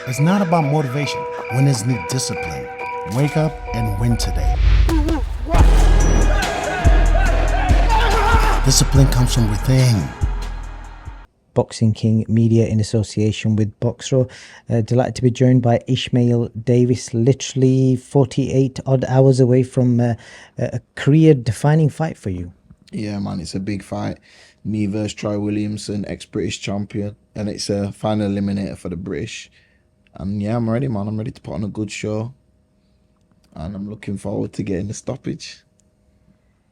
It's not about motivation. Winners need discipline. Wake up and win today. Discipline comes from within. Boxing King Media in association with Boxro. Delighted to be joined by Ishmael Davis, literally 48 odd hours away from a career-defining fight for you. Yeah, man, it's a big fight. Me versus Troy Williamson, ex-British champion, and it's a final eliminator for the British. And yeah, I'm ready, man. I'm ready to put on a good show, and I'm looking forward to getting the stoppage.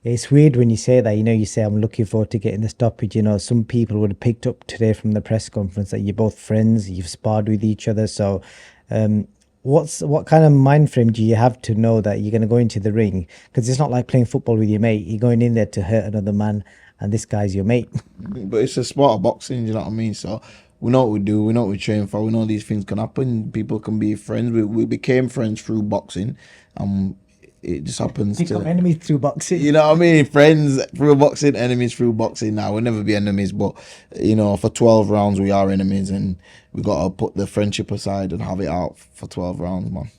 It's weird when you say that, you say, I'm looking forward to getting the stoppage. Some people would have picked up today from the press conference that you're both friends, you've sparred with each other. So what kind of mind frame do you have to know that you're going to go into the ring? Because it's not like playing football with your mate. You're going in there to hurt another man, and this guy's your mate. But it's a sport of boxing, you know what I mean? So we know what we do, we know what we train for, we know these things can happen. People can be friends. We became friends through boxing. It just happens Become to enemies through boxing. You know what I mean? Friends through boxing, enemies through boxing. Now we'll never be enemies, but for 12 rounds we are enemies, and we gotta put the friendship aside and have it out for 12 rounds, man.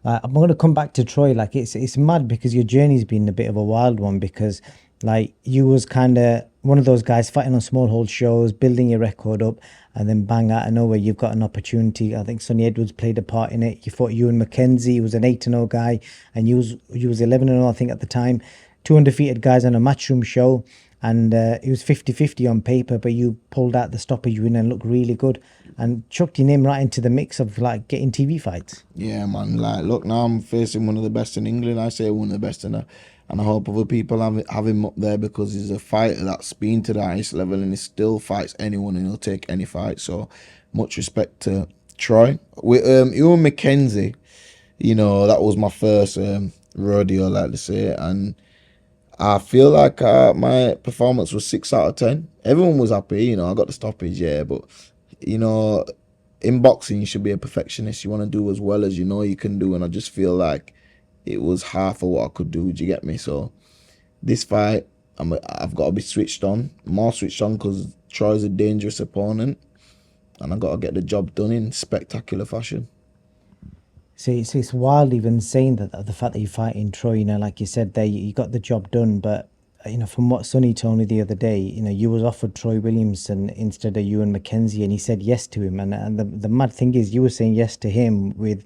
I'm going to come back to Troy. Like it's mad because your journey's been a bit of a wild one, because like you was kind of one of those guys fighting on small hold shows, building your record up, and then bang, out of nowhere you've got an opportunity. I think Sonny Edwards played a part in it. You fought Ewan McKenzie, who was an 8-0 guy, and you was 11-0 I think at the time. Two undefeated guys on a matchroom show, and it was 50-50 on paper, but you pulled out the stoppage win and looked really good and chucked your name right into the mix of like getting TV fights. Yeah, man. Like, look, now I'm facing one of the best in England. I say one of the best and I hope other people have him up there, because he's a fighter that's been to the highest level and he still fights anyone and he'll take any fight. So much respect to Troy. With Ewan McKenzie, that was my first rodeo, like to say, and I feel like my performance was 6 out of 10. Everyone was happy, I got the stoppage, yeah, but in boxing you should be a perfectionist. You want to do as well as you can do, and I just feel like it was half of what I could do. Do you get me? So this fight, I've got to be switched on, more switched on, because Troy's a dangerous opponent, and I got to get the job done in spectacular fashion. So it's wild even saying that, the fact that you fight in Troy, like you said there, you got the job done. But, from what Sonny told me the other day, you was offered Troy Williamson instead of Ewan McKenzie, and he said yes to him. And the mad thing is, you were saying yes to him with,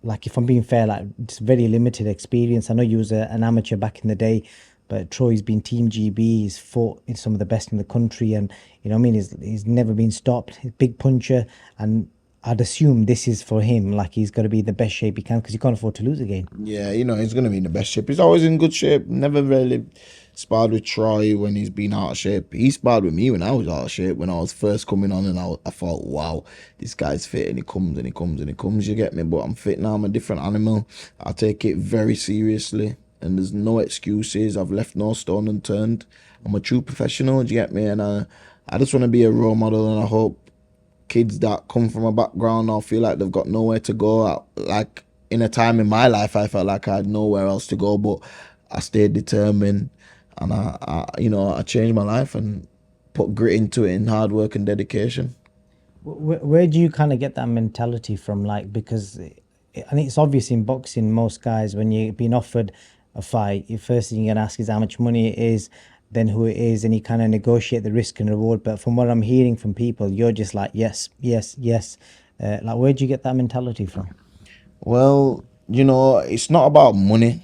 like, if I'm being fair, like, just very limited experience. I know you was an amateur back in the day, but Troy's been Team GB, he's fought in some of the best in the country, and, he's never been stopped. He's a big puncher, and I'd assume this is for him, like he's got to be in the best shape he can, because he can't afford to lose again. Yeah, he's going to be in the best shape. He's always in good shape. Never really sparred with Troy when he's been out of shape. He sparred with me when I was out of shape, when I was first coming on, and I thought, wow, this guy's fit, and he comes and he comes and he comes, you get me? But I'm fit now. I'm a different animal. I take it very seriously, and there's no excuses. I've left no stone unturned. I'm a true professional, do you get me? And I just want to be a role model, and I hope kids that come from a background or feel like they've got nowhere to go. Like, in a time in my life, I felt like I had nowhere else to go, but I stayed determined, and I changed my life and put grit into it, and hard work and dedication. Where do you kind of get that mentality from? Like, because it's obvious in boxing, most guys, when you're being offered a fight, the first thing you're gonna ask is how much money it is, then who it is, and you kind of negotiate the risk and reward. But from what I'm hearing from people, you're just like, yes, yes, yes. Like, where do you get that mentality from? Well, it's not about money,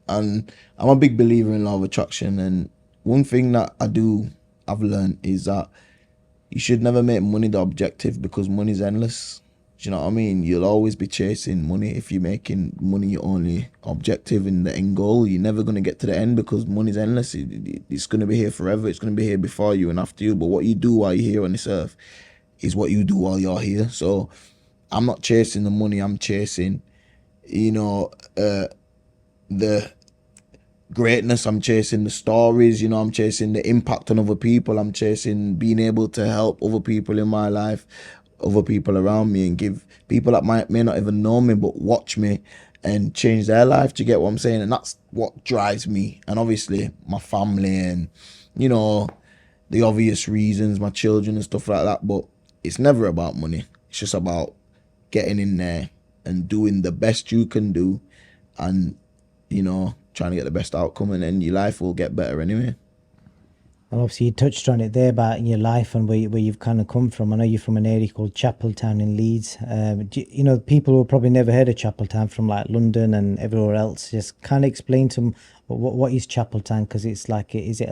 and I'm a big believer in law of attraction, and one thing that I've learned is that you should never make money the objective, because money's endless. Do you know what I mean? You'll always be chasing money. If you're making money your only objective in the end goal, you're never going to get to the end, because money's endless. It's going to be here forever. It's going to be here before you and after you. But what you do while you're here on this earth is what you do while you're here. So I'm not chasing the money. I'm chasing, the greatness. I'm chasing the stories. I'm chasing the impact on other people. I'm chasing being able to help other people in my life, other people around me, and give people that may not even know me but watch me and change their life. To get what I'm saying? And that's what drives me. And obviously my family, and the obvious reasons, my children and stuff like that. But it's never about money. It's just about getting in there and doing the best you can do, and trying to get the best outcome, and then your life will get better anyway. And obviously, you touched on it there about your life and where you've kind of come from. I know you're from an area called Chapeltown in Leeds. People who probably never heard of Chapeltown from like London and everywhere else. Just kind of explain to them what is Chapeltown, because it's like, is it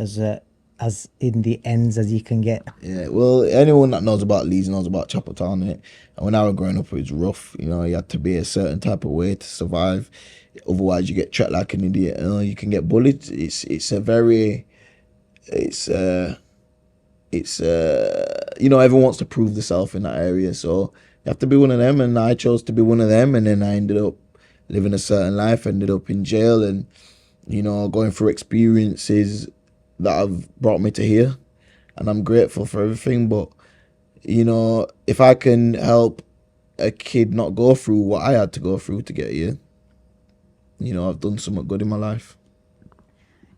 as in the ends as you can get? Yeah, well, anyone that knows about Leeds knows about Chapeltown, innit? And when I was growing up, it was rough. You had to be a certain type of way to survive. Otherwise, you get treated like an idiot. You can get bullied. Everyone wants to prove themselves in that area, so you have to be one of them, and I chose to be one of them, and then I ended up living a certain life, ended up in jail, and going through experiences that have brought me to here, and I'm grateful for everything. But if I can help a kid not go through what I had to go through to get here, I've done something good in my life.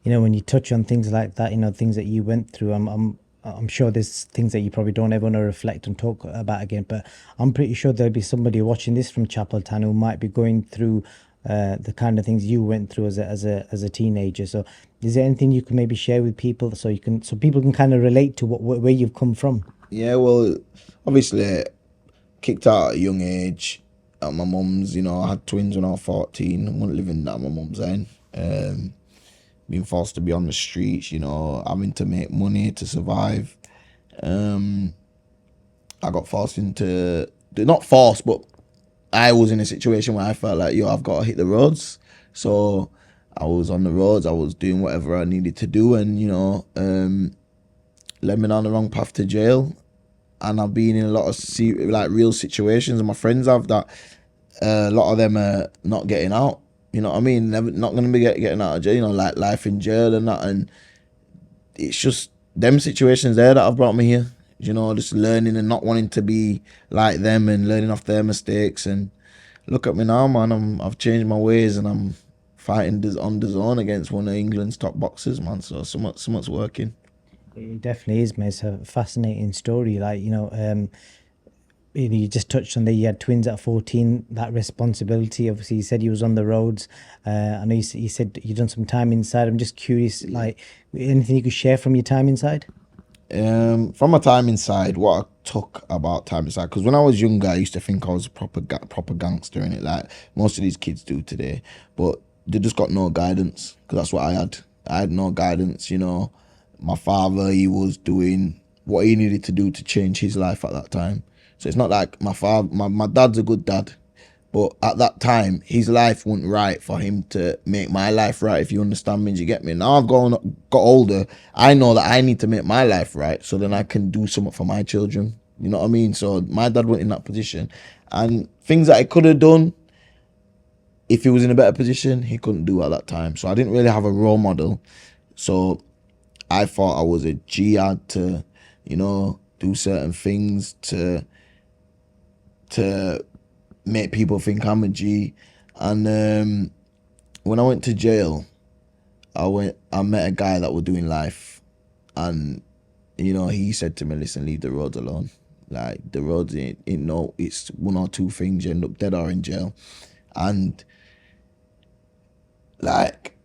When you touch on things like that, things that you went through, I'm sure there's things that you probably don't ever want to reflect and talk about again, but I'm pretty sure there'll be somebody watching this from Chapeltown who might be going through the kind of things you went through as a teenager. So is there anything you can maybe share with people so people can kind of relate to where you've come from? Yeah, well, obviously kicked out at a young age at my mum's. I had twins when I was 14. I wasn't living at my mum's then. Being forced to be on the streets, having to make money to survive. I got forced not forced, but I was in a situation where I felt like, I've got to hit the roads. So I was on the roads, I was doing whatever I needed to do, and, led me down the wrong path to jail. And I've been in a lot of real situations, and my friends have that. A lot of them are not getting out. You know what I mean? Never, not going to be getting out of jail, like life in jail and that. And it's just them situations there that have brought me here. Just learning and not wanting to be like them and learning off their mistakes. And look at me now, man. I've changed my ways, and I'm fighting on the zone against one of England's top boxers, man. So something's working. It definitely is, man. It's a fascinating story. You just touched on that you had twins at 14, that responsibility. Obviously, you said you was on the roads. I know you said you done some time inside. I'm just curious, anything you could share from your time inside? From my time inside, what I took about time inside, because when I was younger, I used to think I was a proper gangster in it, like most of these kids do today. But they just got no guidance, because that's what I had. I had no guidance, My father, he was doing what he needed to do to change his life at that time. So it's not like my dad's a good dad, but at that time, his life wasn't right for him to make my life right, if you understand me. Do you get me? Now I've got older, I know that I need to make my life right, so then I can do something for my children. You know what I mean? So my dad went in that position, and things that he could have done, if he was in a better position, he couldn't do at that time. So I didn't really have a role model. So I thought I was a G. I had to, do certain things to make people think I'm a G. And when I went to jail, I met a guy that was doing life, and he said to me, listen, leave the roads alone. Like, the roads ain't it's one or two things, you end up dead or in jail. And like,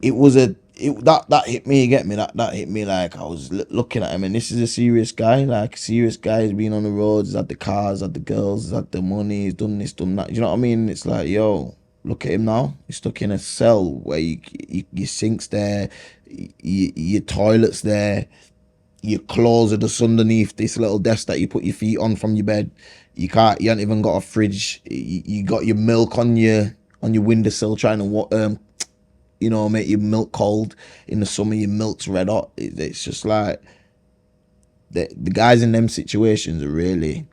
that hit me, you get me? That hit me, like, I was looking at him, and this is a serious guy. Like, a serious guy. He's been on the roads, he's had the cars, he's had the girls, he's had the money, he's done this, done that. You know what I mean? It's like, yo, look at him now. He's stuck in a cell where your sink's there, your toilet's there, your clothes are just underneath this little desk that you put your feet on from your bed. You ain't even got a fridge. You got your milk on your windowsill, trying to make your milk cold. In the summer, your milk's red hot. It's just like, the guys in them situations really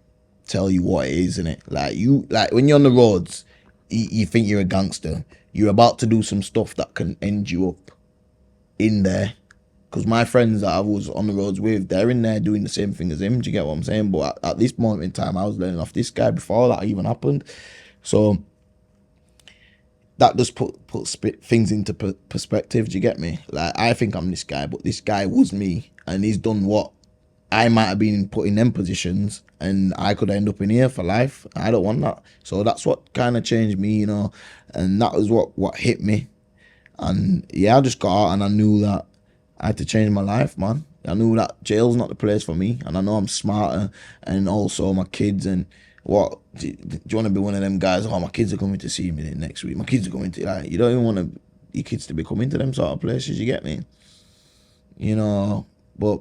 tell you what it is, innit? Like when you're on the roads, you think you're a gangster. You're about to do some stuff that can end you up in there. Because my friends that I was on the roads with, they're in there doing the same thing as him. Do you get what I'm saying? But at this moment in time, I was learning off this guy before that even happened. So that just puts things into perspective. Do you get me? Like, I think I'm this guy, but this guy was me, and he's done what I might have been put in them positions and I could end up in here for life. I don't want that. So that's what kind of changed me, you know, and that was what hit me. And yeah, I just got out and I knew that I had to change my life, man. I knew that jail's not the place for me, and I know I'm smarter, and also my kids. And what do you want to be one of them guys? Oh, my kids are coming to see me next week. My kids are coming to, like, you don't even want your kids to be coming to them sort of places. You get me? You know, but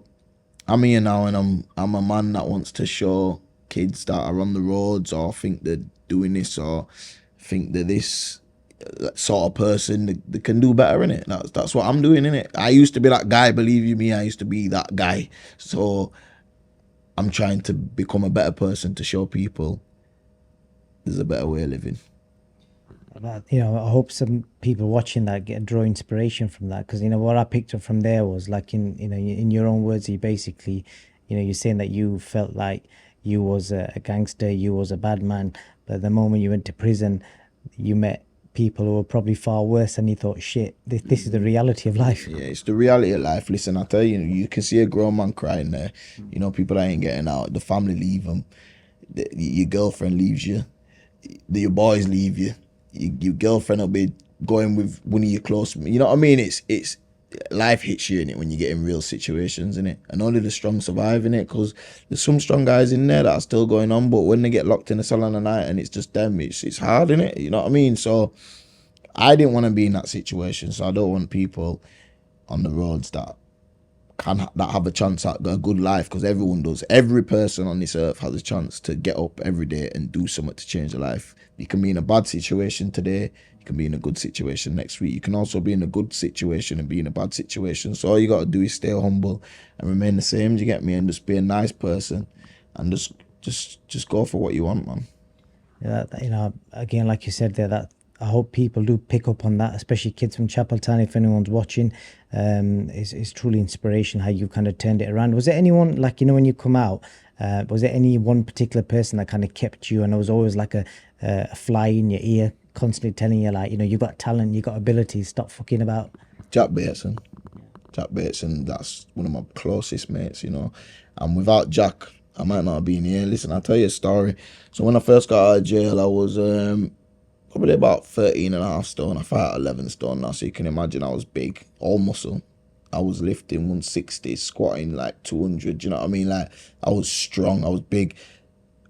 I'm here now, and I'm a man that wants to show kids that are on the roads or think they're doing this or think they're this sort of person that can do better in it. That's what I'm doing in it. I used to be that guy, believe you me, I used to be that guy. So I'm trying to become a better person to show people there's a better way of living. You know, I hope some people watching that draw inspiration from that, because you know what I picked up from there was like, in your own words, you basically, you know, you're saying that you felt like you was a gangster, you was a bad man, but the moment you went to prison, you met people who were probably far worse, and you thought, shit, this is the reality of life. Yeah, it's the reality of life. Listen, I tell you, you can see a grown man crying there. You know, people that ain't getting out. The family leave them. Your girlfriend leaves you. Your boys leave you. Your girlfriend will be going with one of your close. You know what I mean? It's life hits you in it when you get in real situations in it, and only the strong survive in it. Because there's some strong guys in there that are still going on, but when they get locked in a cell on the night and it's just them, it's hard in it. You know what I mean? So I didn't want to be in that situation, so I don't want people on the roads that have a chance at a good life, because everyone does. Every person on this earth has a chance to get up every day and do something to change their life. You can be in a bad situation today, you can be in a good situation next week. You can also be in a good situation and be in a bad situation. So all you got to do is stay humble and remain the same, do you get me? And just be a nice person and just go for what you want, man. Yeah, you know, again, like you said there, that I hope people do pick up on that, especially kids from Chapeltown. If anyone's watching, it's truly inspiration how you kind of turned it around. Was there anyone, like, you know, when you come out, was there any one particular person that kind of kept you, and it was always like a fly in your ear, constantly telling you, like, you know, you got talent, you got ability, stop fucking about? Jack Bateson, that's one of my closest mates, you know. And without Jack, I might not have been here. Listen, I'll tell you a story. So when I first got out of jail, I was probably about 13 and a half stone. I fight 11 stone now, so you can imagine I was big, all muscle. I was lifting 160, squatting like 200, you know what I mean? Like, I was strong, I was big.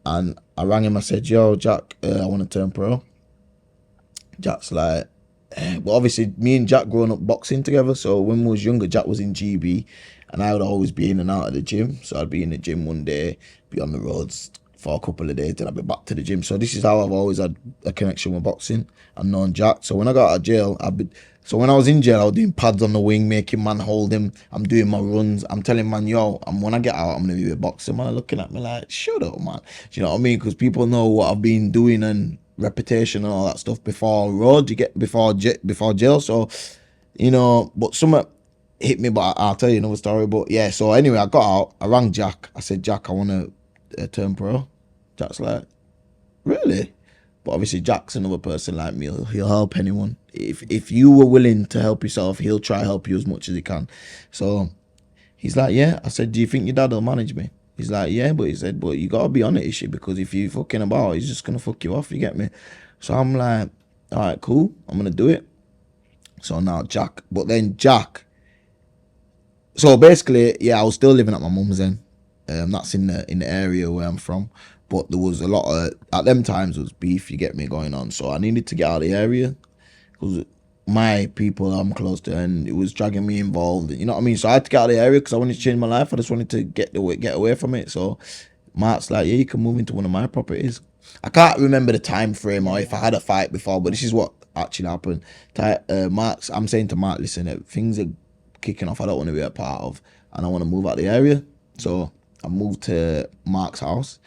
And I rang him, I said, yo, Jack, I want to turn pro. Jack's like, well, obviously, me and Jack growing up boxing together, so when we was younger, Jack was in GB, and I would always be in and out of the gym. So I'd be in the gym one day, be on the roads for a couple of days, then I'd be back to the gym. So this is how I've always had a connection with boxing and known Jack. So when I got out of jail, so when I was in jail, I was doing pads on the wing, making man hold him. I'm doing my runs. I'm telling man, yo, when I get out, I'm going to be a boxer. Man, looking at me like, shut up, man. Do you know what I mean? Because people know what I've been doing and reputation and all that stuff before road, you get before jail. So, you know, but something hit me, but I'll tell you another story. But yeah, so anyway, I got out, I rang Jack. I said, Jack, I want to turn pro. Jack's like, really? But obviously Jack's another person like me. He'll help anyone. If you were willing to help yourself, he'll try to help you as much as he can. So he's like, yeah. I said, do you think your dad will manage me? He's like, yeah, but he said, but you gotta be on it, issue, because if you fucking about, he's just gonna fuck you off, you get me? So I'm like, all right, cool, I'm gonna do it. So now Jack, so basically, yeah, I was still living at my mum's then. That's in the area where I'm from. But there was a lot of, at them times, there was beef, you get me, going on. So I needed to get out of the area, because my people I'm close to, and it was dragging me involved. You know what I mean? So I had to get out of the area because I wanted to change my life. I just wanted to get away from it. So Mark's like, yeah, you can move into one of my properties. I can't remember the time frame or if I had a fight before, but this is what actually happened. I'm saying to Mark, listen, things are kicking off I don't want to be a part of, and I want to move out of the area. So I moved to Mark's house.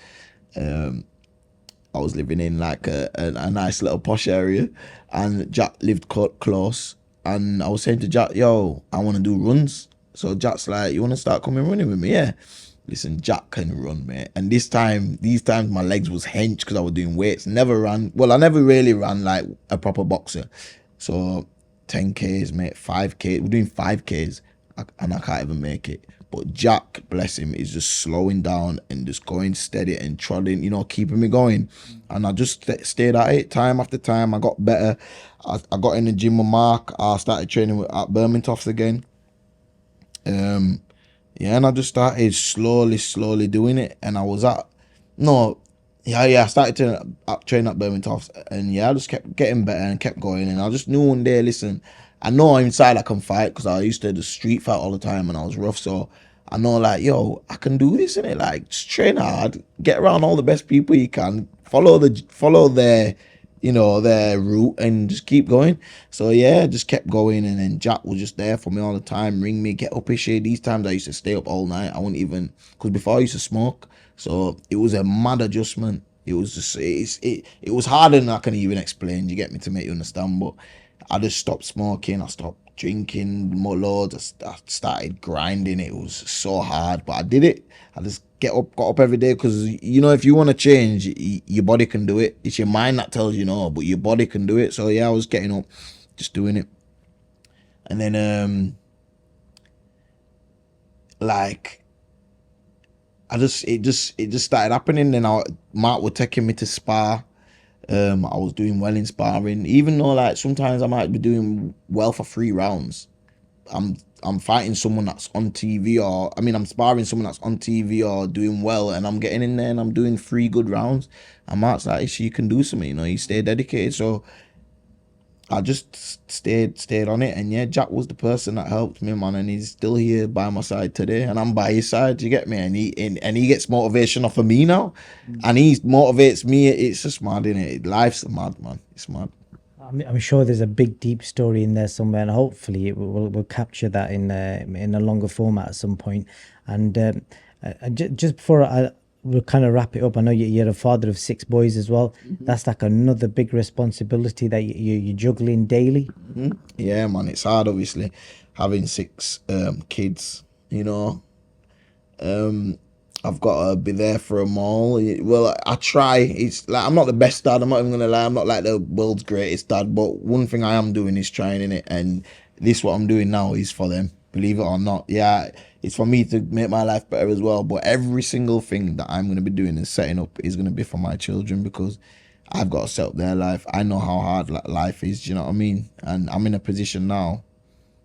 I was living in like a nice little posh area, and Jack lived close. And I was saying to Jack, yo, I want to do runs. So Jack's like, you want to start coming running with me? Yeah. Listen, Jack can run, mate. And these times my legs was hench because I was doing weights. Never ran. Well, I never really ran like a proper boxer. So 10Ks, mate, 5K. We're doing 5Ks, and I can't even make it. But Jack, bless him, is just slowing down and just going steady and trotting, you know, keeping me going. And I just stayed at it time after time. I got better. I got in the gym with Mark. I started training at Birmingtons again. Yeah, and I just started slowly doing it. And I was I started to train at Birmingtons, and yeah, I just kept getting better and kept going. And I just knew one day, listen, I know inside I can fight because I used to do street fight all the time and I was rough. So I know, like, yo, I can do this, innit? Like, just train hard, get around all the best people you can, follow their, you know, their route, and just keep going. So yeah, just kept going. And then Jack was just there for me all the time, ring me, get up here. These times I used to stay up all night. I wouldn't even, because before I used to smoke. So it was a mad adjustment. It was just, it was harder than I can even explain, you get me, to make you understand. But I just stopped smoking, I stopped drinking more loads, I started grinding. It was so hard, but I did it. I just got up every day, because, you know, if you want to change, your body can do it. It's your mind that tells you no, but your body can do it. So yeah, I was getting up, just doing it. And then like, it just started happening. Then Mark was taking me to spar. I was doing well in sparring, even though, like, sometimes I might be doing well for 3 rounds. I'm fighting someone that's on TV, or I'm sparring someone that's on TV or doing well, and I'm getting in there and I'm doing 3 good rounds. And Mark's like, you can do something, you know, you stay dedicated. So I just stayed on it. And yeah, Jack was the person that helped me, man, and he's still here by my side today, and I'm by his side, you get me? And he gets motivation off of me now, and he motivates me. It's just mad, innit? Life's mad, man. It's mad. I'm sure there's a big, deep story in there somewhere, and hopefully we'll capture that in a longer format at some point. And just before we'll kind of wrap it up, I know you're a father of 6 boys as well. Mm-hmm. That's like another big responsibility that you're juggling daily. Mm-hmm. Yeah, man, it's hard, obviously, having 6 kids, you know. I've got to be there for them all. Well, I try. It's like, I'm not the best dad, I'm not even gonna lie. I'm not like the world's greatest dad, but one thing I am doing is trying, in it. And this, what I'm doing now, is for them, believe it or not. Yeah, it's for me to make my life better as well, but every single thing that I'm going to be doing and setting up is going to be for my children, because I've got to set up their life. I know how hard life is, do you know what I mean? And I'm in a position now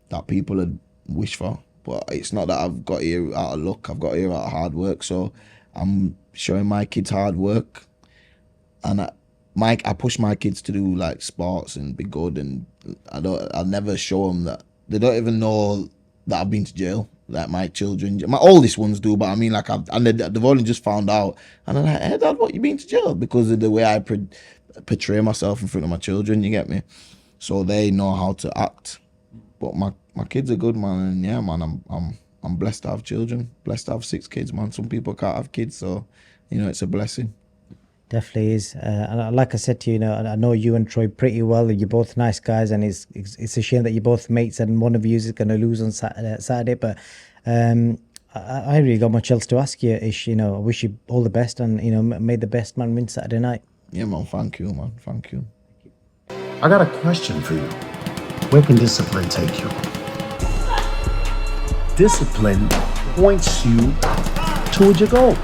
that people would wish for, but it's not that I've got here out of luck. I've got here out of hard work. So I'm showing my kids hard work, and I push my kids to do like sports and be good, and I'll never show them that. They don't even know that I've been to jail. Like, my children, my oldest ones do, but I mean, like, they've only just found out, and I'm like, hey dad, what, you been to jail? Because of the way I portray myself in front of my children, you get me? So they know how to act. But my kids are good, man, and yeah, man, I'm blessed to have children, blessed to have 6 kids, man. Some people can't have kids, so, you know, it's a blessing. Definitely is. And like I said to you, I know you and Troy pretty well. You're both nice guys, and it's a shame that you're both mates and one of you is going to lose on Saturday. But I really got much else to ask you, Ish. You know, I wish you all the best, and, you know, may the best man win Saturday night. Yeah, man. Thank you, man. Thank you. I got a question for you. Where can discipline take you? Discipline points you towards your goals.